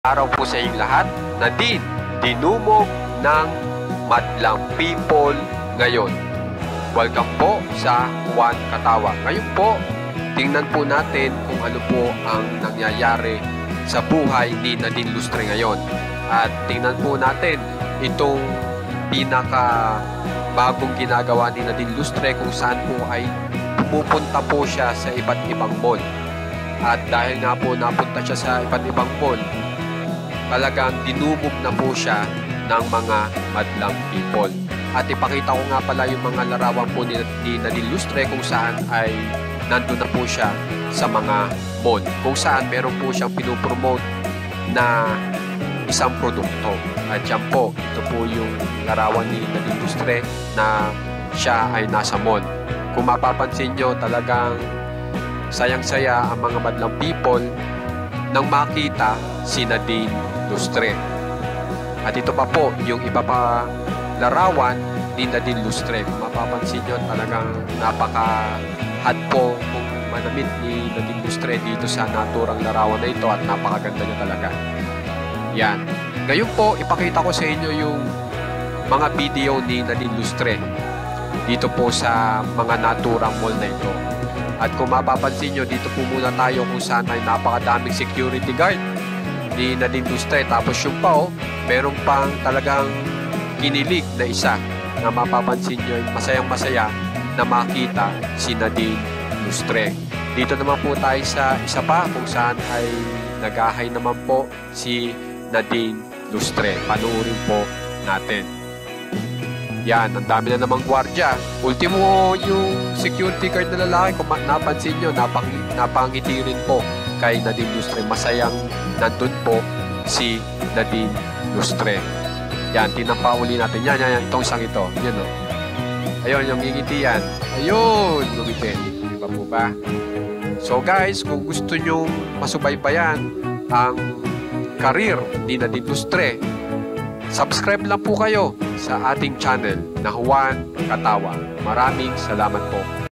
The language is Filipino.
Araw po sa inyong lahat na dinumog ng madlang people ngayon. Welcome po sa Juan Katawa. Ngayon po, tingnan po natin kung ano po ang nangyayari sa buhay ni Nadine Lustre ngayon. At tingnan po natin itong pinaka bagong ginagawa ni Nadine Lustre kung saan po ay pumupunta po siya sa iba't ibang mall. At dahil nga po napunta siya sa iba't ibang mall, talagang dinumog na po siya ng mga madlang people. At ipakita ko nga pala yung mga larawan po ni Nadine Lustre kung saan ay nandun na po siya sa mga mall. Kung saan meron po siyang pinopromote na isang produkto. At yan po, ito po yung larawan ni Nadine Lustre na siya ay nasa mall. Kung mapapansin nyo, talagang sayang-saya ang mga madlang people nang makita si Nadine Lustre. At ito pa po yung iba pa larawan ni Nadine Lustre. Kung mapapansin nyo, talagang napaka-hot po kung manamit ni Nadine Lustre dito sa naturang larawan na ito at napakaganda niya talaga. Yan. Ngayon po, ipakita ko sa inyo yung mga video ni Nadine Lustre dito po sa mga naturang mall na ito. At kung mapapansin nyo, dito po muna tayo kung saan ay napakadaming security guard ni Nadine Lustre. Tapos yung pa, meron pang talagang kinilig na isa na mapapansin nyo, masayang-masaya na makita si Nadine Lustre. Dito naman po tayo sa isa pa kung saan ay nagahay naman po si Nadine Lustre. Panuorin po natin. Yan, ang dami na namang gwardiya. Ultimo yung security guard na lalaki, kung napansin nyo, napangiti rin po kay Nadine Lustre. Masayang nandun po si Nadine Lustre. Yan, tinapauli natin. Yan, itong isang ito. Yan o. Ayun, yung ngingiti yan. Ayun, ngumiti. Diba po ba? So guys, kung gusto nyo masubaybayan ang karir ni Nadine Lustre, subscribe lang po kayo sa ating channel na Juan Katawa. Maraming salamat po.